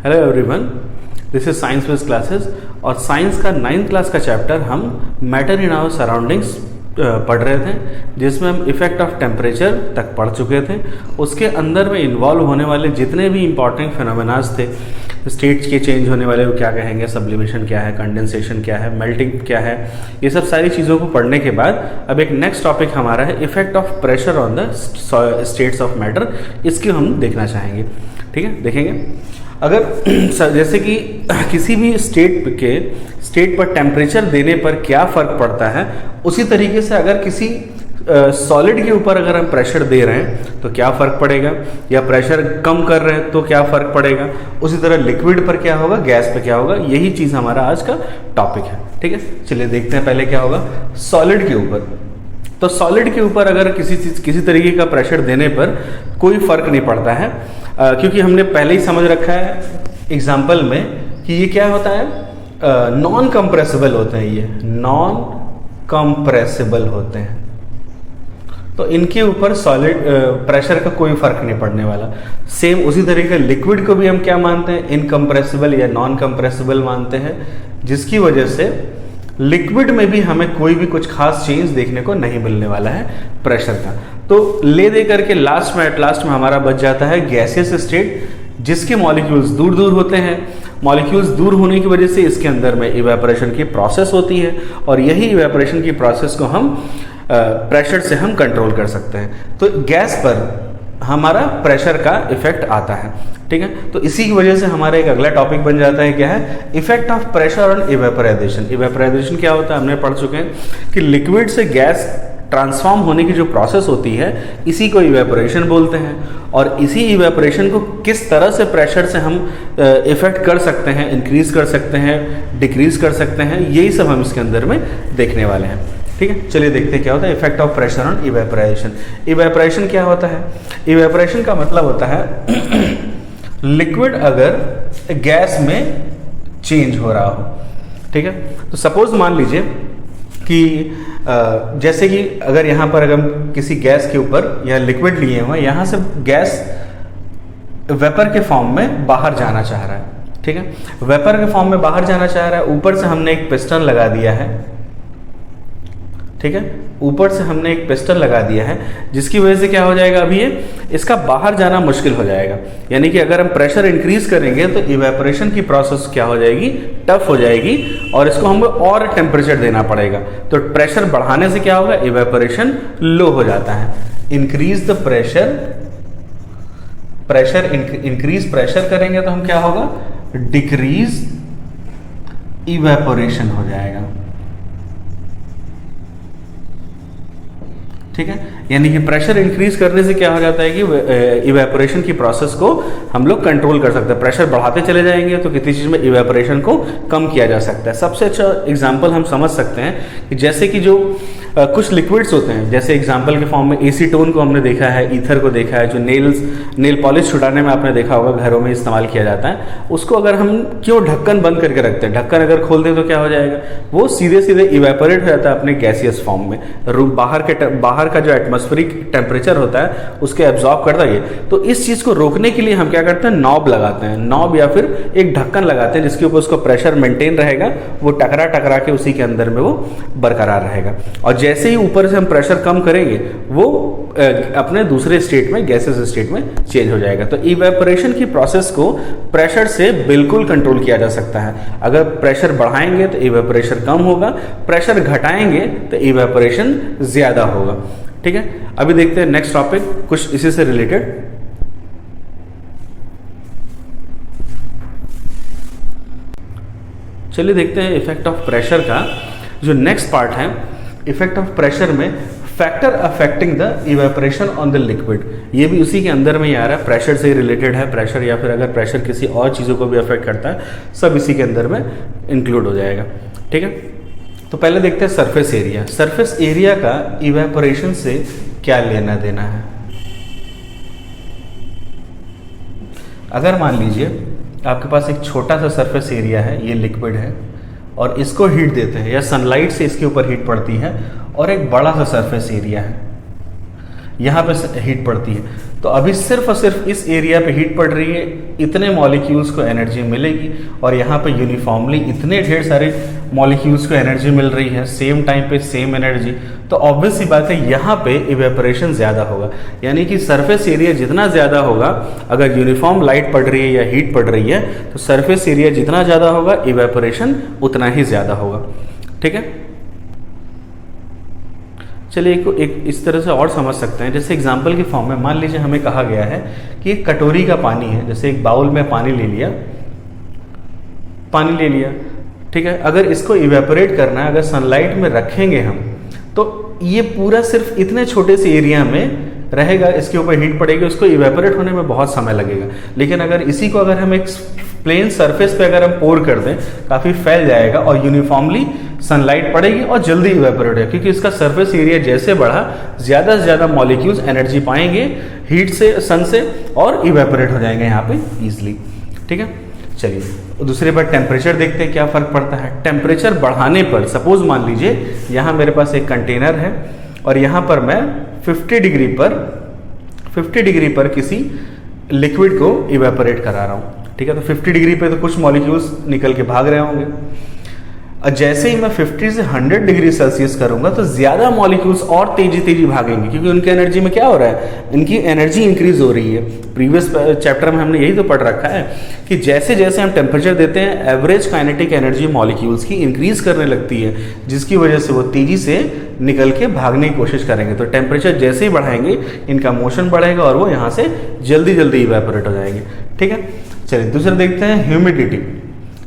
Hello everyone, this is science based classes. और science का 9th class का chapter हम मैटर इन आवर सराउंडिंग्स पढ़ रहे थे, जिसमें हम इफेक्ट ऑफ टेम्परेचर तक पढ़ चुके थे। उसके अंदर में इन्वॉल्व होने वाले जितने भी इंपॉर्टेंट फिनोमेनास थे, स्टेट्स के चेंज होने वाले वो क्या कहेंगे, सब्लिमेशन क्या है, कंडेंसेशन क्या है, मेल्टिंग क्या है, ये सब सारी चीज़ों को पढ़ने के बाद अब एक नेक्स्ट टॉपिक हमारा है effect of pressure on the states of matter. इसकी हम देखना चाहेंगे। ठीक है, देखेंगे। अगर जैसे कि किसी भी स्टेट पर टेम्परेचर देने पर क्या फ़र्क पड़ता है, उसी तरीके से अगर किसी सॉलिड के ऊपर अगर हम प्रेशर दे रहे हैं तो क्या फ़र्क पड़ेगा, या प्रेशर कम कर रहे हैं तो क्या फ़र्क पड़ेगा, उसी तरह लिक्विड पर क्या होगा, गैस पर क्या होगा। यही चीज़ हमारा आज का टॉपिक है। ठीक है, चलिए देखते हैं पहले क्या होगा सॉलिड के ऊपर। तो सॉलिड के ऊपर अगर किसी तरीके का प्रेशर देने पर कोई फ़र्क नहीं पड़ता है, क्योंकि हमने पहले ही समझ रखा है एग्जाम्पल में कि ये क्या होता है, नॉन कंप्रेसिबल होते हैं। ये नॉन कंप्रेसिबल होते हैं, तो इनके ऊपर सॉलिड प्रेशर का कोई फर्क नहीं पड़ने वाला। सेम उसी तरीके लिक्विड को भी हम क्या मानते हैं, इनकम्प्रेसिबल या नॉन कंप्रेसिबल मानते हैं, जिसकी वजह से लिक्विड में भी हमें कोई भी कुछ खास चेंज देखने को नहीं मिलने वाला है प्रेशर का। तो ले दे करके लास्ट में हमारा बच जाता है गैसियस स्टेट, जिसके मॉलिक्यूल्स दूर दूर होते हैं। मॉलिक्यूल्स दूर होने की वजह से इसके अंदर में इवेपोरेशन की प्रोसेस होती है, और यही इवेपोरेशन की प्रोसेस को हम प्रेशर से हम कंट्रोल कर सकते हैं। तो गैस पर हमारा प्रेशर का इफेक्ट आता है। ठीक है, तो इसी की वजह से हमारा एक अगला टॉपिक बन जाता है, क्या है, इफेक्ट ऑफ प्रेशर ऑन इवेपोराइजेशन। इवेपोराइजेशन क्या होता है, हमने पढ़ चुके हैं कि लिक्विड से गैस ट्रांसफॉर्म होने की जो प्रोसेस होती है, इसी को इवेपोरेशन बोलते हैं। और इसी इवेपोरेशन को किस तरह से प्रेशर से हम इफेक्ट कर सकते हैं, इंक्रीज कर सकते हैं, डिक्रीज कर सकते हैं, यही सब हम इसके अंदर में देखने वाले हैं। ठीक है, चलिए देखते हैं क्या होता है effect of pressure on evaporation. Evaporation क्या होता है, इवेपोरेशन का मतलब होता है लिक्विड अगर गैस में चेंज हो रहा हो। ठीक है, तो सपोज मान लीजिए कि जैसे कि अगर यहाँ पर अगर हम किसी गैस के ऊपर या लिक्विड लिए हुए, यहाँ से गैस वेपर के फॉर्म में बाहर जाना चाह रहा है। ठीक है, वेपर के फॉर्म में बाहर जाना चाह रहा है, ऊपर से हमने एक पिस्टन लगा दिया है। ठीक है, ऊपर से हमने एक पिस्टन लगा दिया है, जिसकी वजह से क्या हो जाएगा, अभी ये इसका बाहर जाना मुश्किल हो जाएगा। यानी कि अगर हम प्रेशर इंक्रीज करेंगे तो इवेपोरेशन की प्रोसेस क्या हो जाएगी, टफ हो जाएगी, और इसको हमें और टेम्परेचर देना पड़ेगा। तो प्रेशर बढ़ाने से क्या होगा, इवेपोरेशन लो हो जाता है। Increase the pressure increase pressure करेंगे तो हम क्या होगा, डिक्रीज इवेपोरेशन हो जाएगा। ठीक है, यानी कि प्रेशर इंक्रीज करने से क्या हो जाता है कि इवेपोरेशन की प्रोसेस को हम लोग कंट्रोल कर सकते हैं। प्रेशर बढ़ाते चले जाएंगे तो किसी चीज़ में इवेपोरेशन को कम किया जा सकता है। सबसे अच्छा एग्जांपल हम समझ सकते हैं कि जैसे कि जो कुछ लिक्विड्स होते हैं, जैसे एग्जांपल के फॉर्म में एसीटोन को हमने देखा है, ईथर को देखा है, जो नेल पॉलिश छुटाने में आपने देखा होगा घरों में इस्तेमाल किया जाता है। उसको अगर हम क्यों ढक्कन बंद करके रखते हैं, ढक्कन अगर खोल दें तो क्या हो जाएगा, वो सीधे सीधे इवेपोरेट हो जाता है अपने गैसियस फॉर्म में। बाहर का जो एटमॉस्फेरिक टेम्परेचर होता है उसके एब्जॉर्ब करता है। तो इस चीज़ को रोकने के लिए हम क्या करते हैं, नॉब लगाते हैं, नॉब या फिर एक ढक्कन लगाते हैं, जिसके ऊपर उसका प्रेशर मेंटेन रहेगा, वो टकरा के उसी के अंदर में वो बरकरार रहेगा। और जैसे ही ऊपर से हम प्रेशर कम करेंगे, वो अपने दूसरे स्टेट में, गैसेस स्टेट में चेंज हो जाएगा। तो इवेपोरेशन की प्रोसेस को प्रेशर से बिल्कुल कंट्रोल किया जा सकता है। अगर प्रेशर बढ़ाएंगे तो इवेपोरेशन कम होगा, प्रेशर घटाएंगे तो इवेपोरेशन ज्यादा होगा। ठीक है, अभी देखते हैं नेक्स्ट टॉपिक कुछ इसी से रिलेटेड। चलिए देखते हैं इफेक्ट ऑफ प्रेशर का जो नेक्स्ट पार्ट है। इफेक्ट ऑफ प्रेशर में factor affecting the evaporation on the liquid, ये भी उसी के अंदर में ही आ रहा है, प्रेशर से ही रिलेटेड है। प्रेशर या फिर अगर प्रेशर किसी और चीज़ों को भी अफेक्ट करता है, सब इसी के अंदर में इंक्लूड हो जाएगा। ठीक है, तो पहले देखते हैं सरफेस एरिया। सरफेस एरिया का इवेपोरेशन से क्या लेना देना है। अगर मान लीजिए आपके पास एक छोटा सा सरफेस एरिया है, ये लिक्विड है, और इसको हीट देते हैं या सनलाइट से इसके ऊपर हीट पड़ती है, और एक बड़ा सा सरफेस एरिया है, यहाँ पे हीट पड़ती है। तो अभी सिर्फ और सिर्फ इस एरिया पे हीट पड़ रही है, इतने मॉलिक्यूल्स को एनर्जी मिलेगी, और यहाँ पे यूनिफॉर्मली इतने ढेर सारे मॉलिक्यूल्स को एनर्जी मिल रही है, सेम टाइम पे सेम एनर्जी। तो ऑब्वियस सी बात है यहाँ पे इवेपोरेशन ज़्यादा होगा, यानी कि सरफेस एरिया जितना ज़्यादा होगा, अगर यूनिफॉर्म लाइट पड़ रही है या हीट पड़ रही है, तो सरफेस एरिया जितना ज़्यादा होगा इवेपोरेशन उतना ही ज़्यादा होगा। ठीक है, चलिए एक इस तरह से और समझ सकते हैं। जैसे एग्जाम्पल के फॉर्म में मान लीजिए हमें कहा गया है कि एक कटोरी का पानी है, जैसे एक बाउल में पानी ले लिया, ठीक है। अगर इसको इवेपोरेट करना है, अगर सनलाइट में रखेंगे हम, तो ये पूरा सिर्फ इतने छोटे से एरिया में रहेगा, इसके ऊपर हीट पड़ेगी, उसको इवेपोरेट होने में बहुत समय लगेगा। लेकिन अगर इसी को अगर हम एक प्लेन सरफेस पे अगर हम पोर कर दें, काफ़ी फैल जाएगा और यूनिफॉर्मली सनलाइट पड़ेगी और जल्दी इवेपोरेट होगा, क्योंकि इसका सरफेस एरिया जैसे बढ़ा, ज़्यादा से ज़्यादा मॉलिक्यूल्स एनर्जी पाएंगे हीट से, सन से, और इवेपोरेट हो जाएंगे यहाँ पे ईजिली। ठीक है, चलिए दूसरी बात टेम्परेचर देखते हैं क्या फ़र्क पड़ता है। टेम्परेचर बढ़ाने पर, सपोज मान लीजिए यहाँ मेरे पास एक कंटेनर है और यहाँ पर मैं 50 डिग्री पर किसी लिक्विड को इवेपोरेट करा रहा हूँ। ठीक है, तो 50 डिग्री पे तो कुछ मॉलिक्यूल्स निकल के भाग रहे होंगे, और जैसे ही मैं 50 से 100 डिग्री सेल्सियस करूंगा तो ज़्यादा मॉलिक्यूल्स और तेजी भागेंगे, क्योंकि उनकी एनर्जी में क्या हो रहा है, इनकी एनर्जी इंक्रीज हो रही है। प्रीवियस चैप्टर में हमने यही तो पढ़ रखा है कि जैसे जैसे हम टेम्परेचर देते हैं, एवरेज काइनेटिक एनर्जी मॉलिक्यूल्स की इंक्रीज करने लगती है, जिसकी वजह से वो तेजी से निकल के भागने की कोशिश करेंगे। तो टेम्परेचर जैसे ही बढ़ाएंगे, इनका मोशन बढ़ेगा और वो यहाँ से जल्दी इवेपोरेट हो जाएंगे। ठीक है, चलिए दूसरा देखते हैं ह्यूमिडिटी।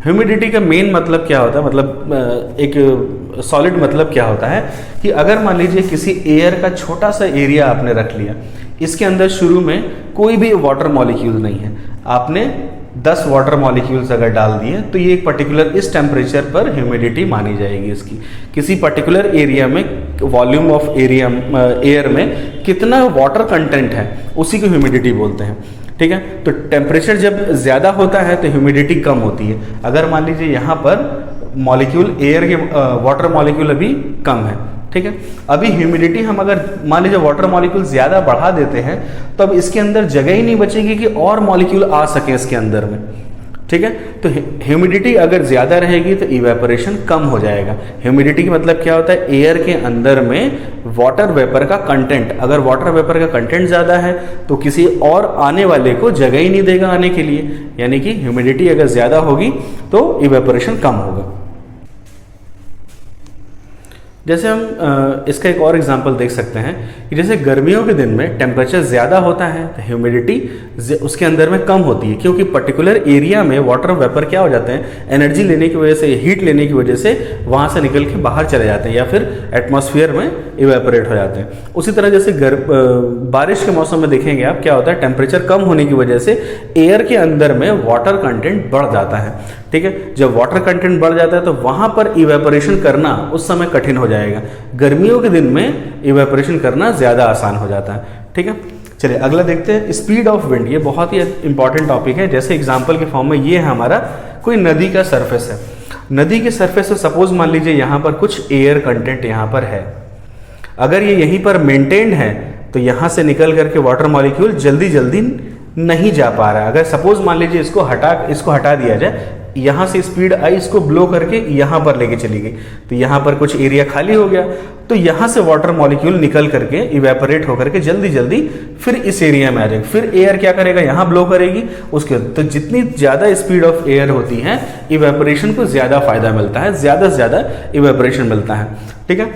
ह्यूमिडिटी का मेन मतलब क्या होता है, मतलब एक सॉलिड मतलब क्या होता है कि अगर मान लीजिए किसी एयर का छोटा सा एरिया आपने रख लिया, इसके अंदर शुरू में कोई भी वाटर मॉलिक्यूल नहीं है, आपने 10 वाटर मॉलिक्यूल्स अगर डाल दिए, तो ये एक पर्टिकुलर इस टेम्परेचर पर ह्यूमिडिटी मानी जाएगी इसकी। किसी पर्टिकुलर एरिया में वॉल्यूम ऑफ एरिया एयर में कितना वाटर कंटेंट है, उसी को ह्यूमिडिटी बोलते हैं। ठीक है, तो टेम्परेचर जब ज़्यादा होता है तो ह्यूमिडिटी कम होती है। अगर मान लीजिए यहाँ पर मॉलिक्यूल, एयर के वाटर मॉलिक्यूल अभी कम है, ठीक है, अभी ह्यूमिडिटी हम अगर मान लीजिए वाटर मॉलिक्यूल ज़्यादा बढ़ा देते हैं, तो अब इसके अंदर जगह ही नहीं बचेगी कि और मॉलिक्यूल आ सके इसके अंदर में। ठीक है, तो ह्यूमिडिटी अगर ज़्यादा रहेगी तो इवेपोरेशन कम हो जाएगा। ह्यूमिडिटी का मतलब क्या होता है, एयर के अंदर में वाटर वेपर का कंटेंट, अगर वाटर वेपर का कंटेंट ज़्यादा है तो किसी और आने वाले को जगह ही नहीं देगा आने के लिए, यानी कि ह्यूमिडिटी अगर ज़्यादा होगी तो इवेपोरेशन कम होगा। जैसे हम इसका एक और एग्जांपल देख सकते हैं कि जैसे गर्मियों के दिन में टेम्परेचर ज़्यादा होता है तो ह्यूमिडिटी उसके अंदर में कम होती है, क्योंकि पर्टिकुलर एरिया में वाटर वेपर क्या हो जाते हैं, एनर्जी लेने की वजह से, हीट लेने की वजह से वहाँ से निकल के बाहर चले जाते हैं या फिर एटमॉस्फेयर में इवेपोरेट हो जाते हैं। उसी तरह जैसे बारिश के मौसम में देखेंगे आप, क्या होता है, टेम्परेचर कम होने की वजह से एयर के अंदर में वाटर कंटेंट बढ़ जाता है। ठीक है, जब वाटर कंटेंट बढ़ जाता है तो वहाँ पर इवेपोरेशन करना उस समय कठिन हो जाएगा। गर्मियों के दिन में इवेपोरेशन करना ज़्यादा आसान हो जाता है। ठीक है, चलिए अगला देखते हैं, स्पीड ऑफ विंड। ये बहुत ही इंपॉर्टेंट टॉपिक है। जैसे एग्जांपल के फॉर्म में ये है हमारा कोई नदी का सरफेस है, नदी के सरफेस से सपोज मान लीजिए यहाँ पर कुछ एयर कंटेंट यहाँ पर है, अगर ये यहीं पर मेंटेन्ड है तो यहाँ से निकल करके वाटर मॉलिक्यूल जल्दी नहीं जा पा रहा है। अगर सपोज मान लीजिए इसको हटा दिया जाए, यहाँ से स्पीड आई, इसको ब्लो करके यहाँ पर लेके चली गई, तो यहाँ पर कुछ एरिया खाली हो गया, तो यहाँ से वाटर मॉलिक्यूल निकल करके इवेपोरेट होकर के जल्दी फिर इस एरिया में आ जाएगा। फिर एयर क्या करेगा, यहाँ ब्लो करेगी उसके, तो जितनी ज़्यादा स्पीड ऑफ एयर होती है, इवेपोरेशन को ज़्यादा फायदा मिलता है, ज़्यादा से ज़्यादा इवेपोरेशन मिलता है। ठीक है,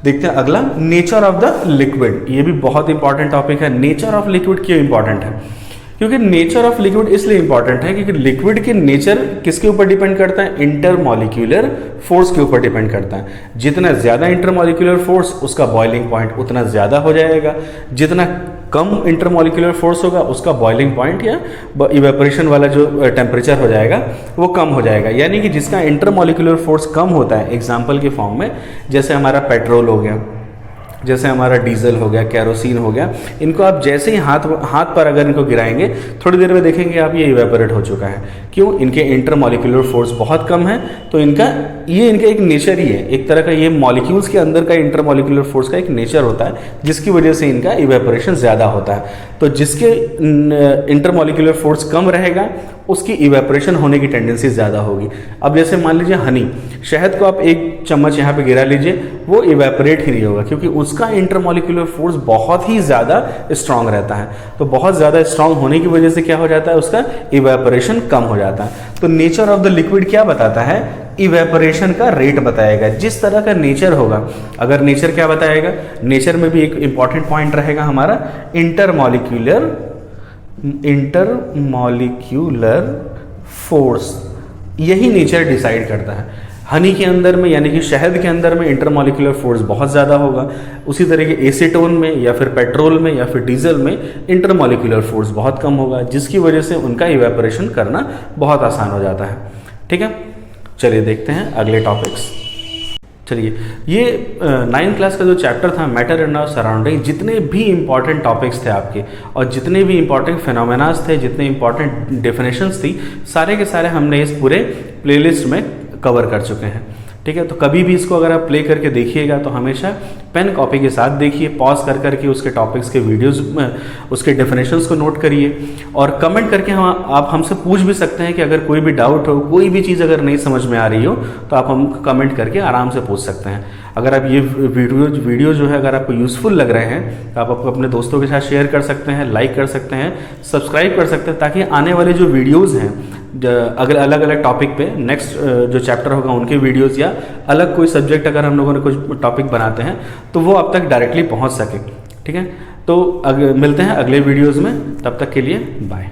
देखते हैं अगला, नेचर ऑफ द लिक्विड। ये भी बहुत इंपॉर्टेंट टॉपिक है। नेचर ऑफ लिक्विड क्यों इंपॉर्टेंट है, क्योंकि नेचर ऑफ लिक्विड इसलिए इंपॉर्टेंट है क्योंकि लिक्विड के नेचर किसके ऊपर डिपेंड करता है, इंटरमॉलिक्यूलर फोर्स के ऊपर डिपेंड करता है। जितना ज़्यादा इंटरमॉलिक्यूलर फोर्स, उसका बॉइलिंग पॉइंट उतना ज़्यादा हो जाएगा। जितना कम इंटरमॉलिक्यूलर फोर्स होगा, उसका बॉइलिंग पॉइंट या इवेपोरेशन वाला जो टेम्परेचर हो जाएगा वो कम हो जाएगा। यानी कि जिसका इंटरमॉलिक्यूलर फोर्स कम होता है, एग्जाम्पल के फॉर्म में जैसे हमारा पेट्रोल हो गया, जैसे हमारा डीजल हो गया, कैरोसिन हो गया, इनको आप जैसे ही हाथ पर अगर इनको गिराएंगे, थोड़ी देर में देखेंगे आप ये इवेपोरेट हो चुका है। क्यों? इनके इंटरमॉलिक्यूलर फोर्स बहुत कम है, तो इनका एक नेचर ही है, एक तरह का ये मॉलिक्यूल्स के अंदर का इंटरमॉलिक्यूलर फोर्स का एक नेचर होता है, जिसकी वजह से इनका इवेपोरेशन ज़्यादा होता है। तो जिसके इंटरमॉलिक्यूलर फोर्स कम रहेगा उसकी इवेपोरेशन होने की टेंडेंसी ज़्यादा होगी। अब जैसे मान लीजिए हनी, शहद को आप एक चम्मच यहाँ पे गिरा लीजिए, वो इवेपोरेट ही नहीं होगा, क्योंकि उसका इंटरमॉलिक्यूलर फोर्स बहुत ही ज़्यादा स्ट्रांग रहता है। तो बहुत ज़्यादा स्ट्रांग होने की वजह से क्या हो जाता है, उसका इवेपोरेशन कम हो जाता है। तो नेचर ऑफ द लिक्विड क्या बताता है? इवेपोरेशन का रेट बताएगा। जिस तरह का नेचर होगा, अगर नेचर क्या बताएगा, नेचर में भी एक इंपॉर्टेंट पॉइंट रहेगा हमारा इंटरमॉलिक्यूलर फोर्स, यही नेचर डिसाइड करता है। हनी के अंदर में यानी कि शहद के अंदर में इंटरमॉलिक्यूलर फोर्स बहुत ज़्यादा होगा, उसी तरीके एसीटोन में या फिर पेट्रोल में या फिर डीजल में इंटरमॉलिक्यूलर फोर्स बहुत कम होगा, जिसकी वजह से उनका इवेपोरेशन करना बहुत आसान हो जाता है। ठीक है, चलिए देखते हैं अगले टॉपिक्स। चलिए, ये 9th क्लास का जो चैप्टर था मैटर एंड आवर सराउंडिंग, जितने भी इंपॉर्टेंट टॉपिक्स थे आपके और जितने भी इंपॉर्टेंट फिनोमेनास थे, जितने इंपॉर्टेंट डेफिनेशंस थी, सारे के सारे हमने इस पूरे प्लेलिस्ट में कवर कर चुके हैं। ठीक है, तो कभी भी इसको अगर आप प्ले करके देखिएगा तो हमेशा पेन कॉपी के साथ देखिए, पॉज कर करके उसके टॉपिक्स के वीडियोस उसके डेफिनेशंस को नोट करिए और कमेंट करके आप हमसे पूछ भी सकते हैं कि अगर कोई भी डाउट हो, कोई भी चीज़ अगर नहीं समझ में आ रही हो तो आप हम कमेंट करके आराम से पूछ सकते हैं। अगर आप ये वीडियो जो है अगर आपको यूज़फुल लग रहे हैं तो आप अपने दोस्तों के साथ शेयर कर सकते हैं, लाइक कर सकते हैं, सब्सक्राइब कर सकते हैं, ताकि आने वाले जो वीडियोज़ हैं अगर अलग अलग टॉपिक पे नेक्स्ट जो चैप्टर होगा उनके वीडियोस या अलग कोई सब्जेक्ट अगर हम लोगों ने कुछ टॉपिक बनाते हैं तो वो आप तक डायरेक्टली पहुंच सके। ठीक है, तो मिलते हैं अगले वीडियोस में, तब तक के लिए बाय।